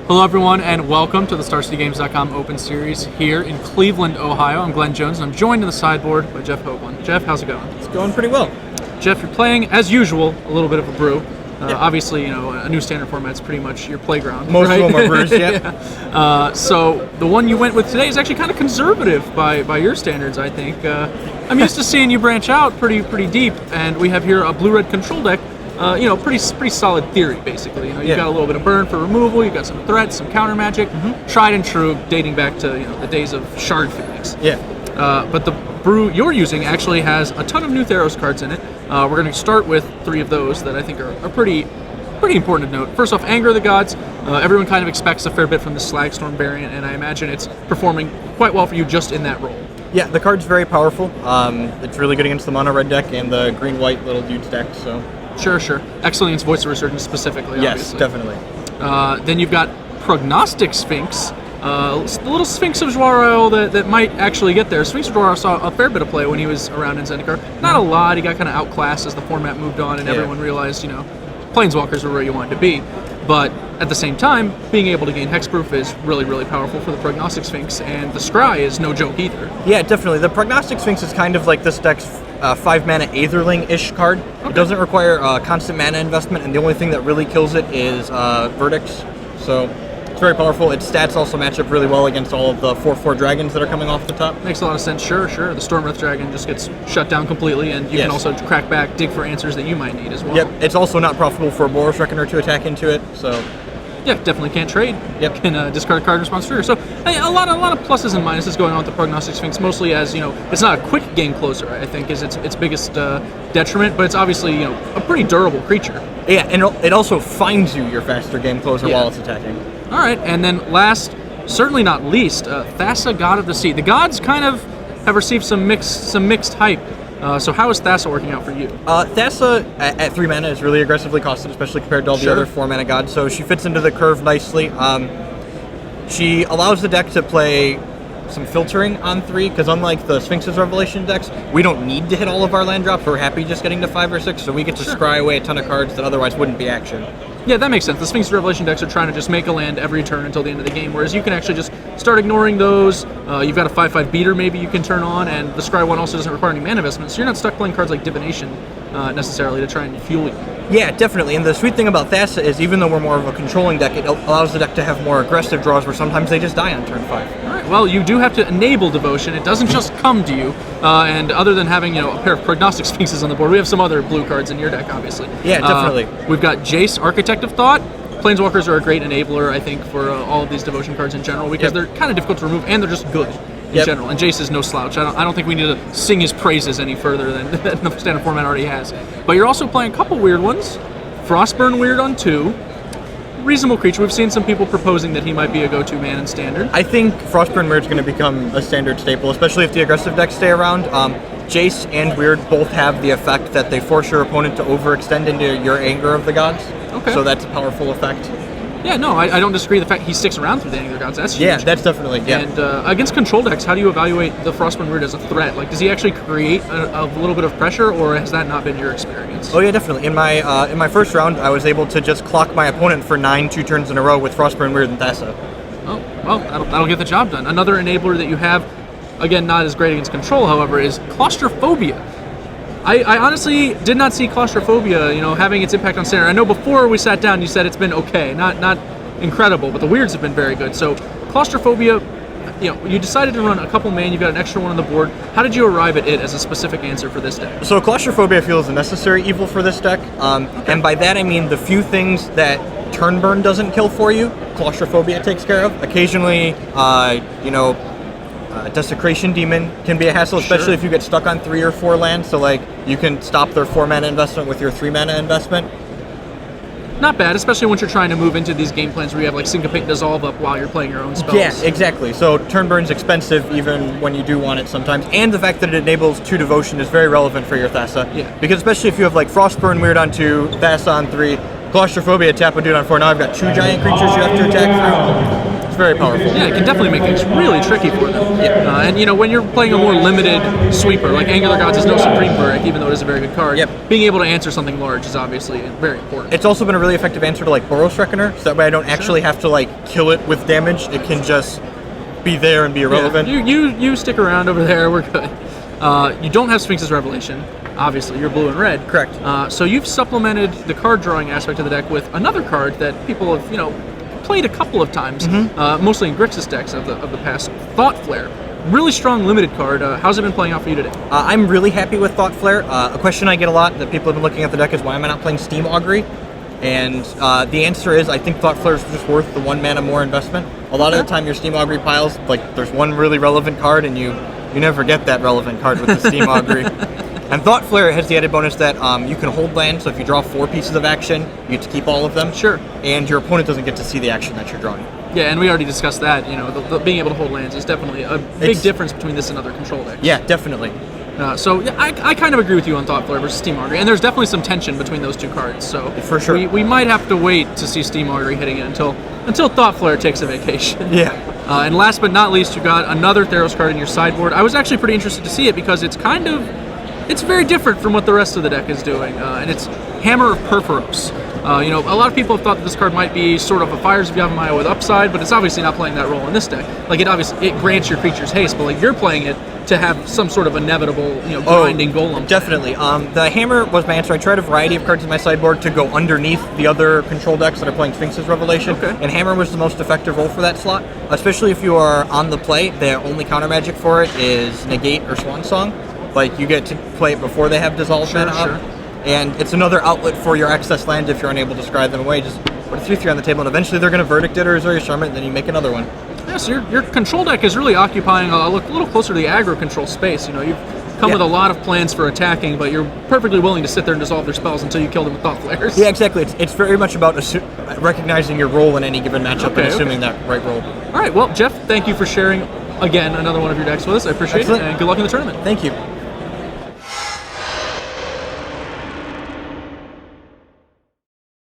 Hello everyone and welcome to the StarCityGames.com Open Series here in Cleveland, Ohio. I'm Glenn Jones and I'm joined in the sideboard by Jeff Hoogland. Jeff, how's it going? It's going pretty well. Jeff, you're playing, as usual, a little bit of a brew. Obviously, you know, a new standard format's pretty much your playground. Most right? of them are brews, yeah. So the one you went with today is actually kind of conservative by your standards, I think. I'm used to seeing you branch out pretty deep, and we have here a blue-red control deck. Pretty solid theory, basically. You've got a little bit of burn for removal, you've got some threats, some counter magic, tried and true, dating back to the days of Shard Phoenix. Yeah. But the brew you're using actually has a ton of new Theros cards in it. We're going to start with 3 of those that I think are pretty important to note. First off, Anger of the Gods. Everyone kind of expects a fair bit from the Slagstorm variant, and I imagine it's performing quite well for you just in that role. Yeah, the card's very powerful. It's really good against the mono red deck and the green-white little dudes deck, so... Sure. Excellent against Voice of Resurgence specifically, yes, obviously. Definitely. Then you've got Prognostic Sphinx, the little Sphinx of Jwar that might actually get there. Sphinx of Jwar saw a fair bit of play when he was around in Zendikar. Not a lot, he got kind of outclassed as the format moved on and everyone realized, Planeswalkers were where you wanted to be. But at the same time, being able to gain hexproof is really powerful for the Prognostic Sphinx, and the Scry is no joke either. Yeah, definitely. The Prognostic Sphinx is kind of like this deck's 5-mana Aetherling-ish card. Okay. It doesn't require constant mana investment, and the only thing that really kills it is Verdicts. So it's very powerful. Its stats also match up really well against all of the 4/4 dragons that are coming off the top. Makes a lot of sense. Sure. The Stormwrath Dragon just gets shut down completely, and you can also crack back, dig for answers that you might need as well. Yep. It's also not profitable for a Boros Reckoner to attack into it, so... Yeah, definitely can't trade. Yep. Can discard a card in response to. So a lot of pluses and minuses going on with the Prognostic Sphinx, mostly as, it's not a quick game closer, I think, is its biggest detriment, but it's obviously, a pretty durable creature. Yeah, and it also finds you your faster game closer while it's attacking. All right, and then last, certainly not least, Thassa, God of the Sea. The gods kind of have received some mixed hype. So how is Thassa working out for you? Thassa at 3 mana is really aggressively costed, especially compared to all the other 4 mana gods, so she fits into the curve nicely. She allows the deck to play some filtering on 3, because unlike the Sphinx's Revelation decks, we don't need to hit all of our land drops. We're happy just getting to 5 or 6, so we get to scry away a ton of cards that otherwise wouldn't be action. Yeah, that makes sense. The Sphinx's Revelation decks are trying to just make a land every turn until the end of the game, whereas you can actually just start ignoring those. You've got a 5/5 beater maybe you can turn on, and the Scry one also doesn't require any mana investment, so you're not stuck playing cards like Divination necessarily to try and fuel you. Yeah, definitely. And the sweet thing about Thassa is even though we're more of a controlling deck, it allows the deck to have more aggressive draws where sometimes they just die on turn 5. All right. Well, you do have to enable Devotion. It doesn't just come to you. And other than having a pair of Prognostic Sphinxes on the board, we have some other blue cards in your deck, obviously. Yeah, definitely. We've got Jace, Architect of Thought. Planeswalkers are a great enabler, I think, for all of these Devotion cards in general because they're kind of difficult to remove and they're just good in general. And Jace is no slouch. I don't think we need to sing his praises any further than the standard format already has. But you're also playing a couple weird ones. Frostburn weird on 2. Reasonable creature. We've seen some people proposing that he might be a go-to man in standard. I think Frostburn Weird's going to become a standard staple, especially if the aggressive decks stay around. Jace and Weird both have the effect that they force your opponent to overextend into your Anger of the Gods. Okay. So that's a powerful effect. Yeah, no, I don't disagree. The fact he sticks around through the Anger of the Gods, that's huge. Yeah, that's definitely, And against control decks, how do you evaluate the Frostburn Weird as a threat? Like, does he actually create a little bit of pressure, or has that not been your experience? Oh yeah, definitely. In my first round, I was able to just clock my opponent for 2 turns in a row with Frostburn Weird and Thassa. Oh, well, that'll get the job done. Another enabler that you have, again, not as great against control, however, is Claustrophobia. I honestly did not see Claustrophobia, having its impact on standard. I know before we sat down, you said it's been okay, not incredible, but the weirds have been very good. So Claustrophobia, you decided to run a couple main, you've got an extra one on the board. How did you arrive at it as a specific answer for this deck? So Claustrophobia feels a necessary evil for this deck, and by that I mean the few things that turn burn doesn't kill for you, Claustrophobia takes care of. Occasionally, Desecration Demon can be a hassle, especially if you get stuck on 3 or 4 lands, so you can stop their 4 mana investment with your 3 mana investment. Not bad, especially once you're trying to move into these game plans where you have Syncopate and Dissolve up while you're playing your own spells. Yeah, exactly. So turn burn's expensive even when you do want it sometimes, and the fact that it enables 2 Devotion is very relevant for your Thassa. Yeah. Because especially if you have Frostburn Weird on 2, Thassa on 3, Claustrophobia, tap a dude on 4, now I've got 2 giant creatures you have to attack through. very powerful. Yeah, it can definitely make things really tricky for them. Yeah. And when you're playing a more limited sweeper, like Angular Gods is no Supreme Verdict, even though it is a very good card, being able to answer something large is obviously very important. It's also been a really effective answer to like Boros Reckoner, so that way I don't actually have to like kill it with damage. It can just be there and be irrelevant. Yeah, you stick around over there, we're good. You don't have Sphinx's Revelation. Obviously, you're blue and red. Correct. So you've supplemented the card drawing aspect of the deck with another card that people have, played a couple of times, mostly in Grixis decks of the past. Thought Flare, really strong limited card. How's it been playing out for you today? I'm really happy with Thought Flare. A question I get a lot that people have been looking at the deck is why am I not playing Steam Augury? And the answer is I think Thought Flare is just worth the 1 mana more investment. A lot of the time your Steam Augury piles, like there's one really relevant card and you never get that relevant card with the Steam Augury. And Thought Flare has the added bonus that you can hold land, so if you draw 4 pieces of action, you get to keep all of them. Sure. And your opponent doesn't get to see the action that you're drawing. Yeah, and we already discussed that. The being able to hold lands is definitely a big difference between this and other control decks. Yeah, definitely. So yeah, I kind of agree with you on Thought Flare versus Steam Augury, and there's definitely some tension between those two cards. So for sure, we might have to wait to see Steam Augury hitting it until Thought Flare takes a vacation. Yeah. And last but not least, you got another Theros card in your sideboard. I was actually pretty interested to see it because it's very different from what the rest of the deck is doing, and it's Hammer of Perforos. A lot of people have thought that this card might be sort of a Fires of Yavimaya with upside, but it's obviously not playing that role in this deck. Like it grants your creatures haste, but like you're playing it to have some sort of inevitable, grinding golem. Definitely. The Hammer was my answer. I tried a variety of cards in my sideboard to go underneath the other control decks that are playing Sphinx's Revelation, and Hammer was the most effective role for that slot, especially if you are on the play. The only counter magic for it is Negate or Swan Song. Like, you get to play it before they have Dissolve mana up. And it's another outlet for your excess land if you're unable to scry them away. Just put a 3/3 on the table, and eventually they're going to Verdict it or Azorius Charm it, and then you make another one. Yeah, so your control deck is really occupying a little closer to the aggro control space. You've come with a lot of plans for attacking, but you're perfectly willing to sit there and dissolve their spells until you kill them with Thought Flares. Yeah, exactly. It's very much about recognizing your role in any given matchup and assuming that right role. All right, well, Jeff, thank you for sharing, again, another one of your decks with us. I appreciate it, and good luck in the tournament. Thank you.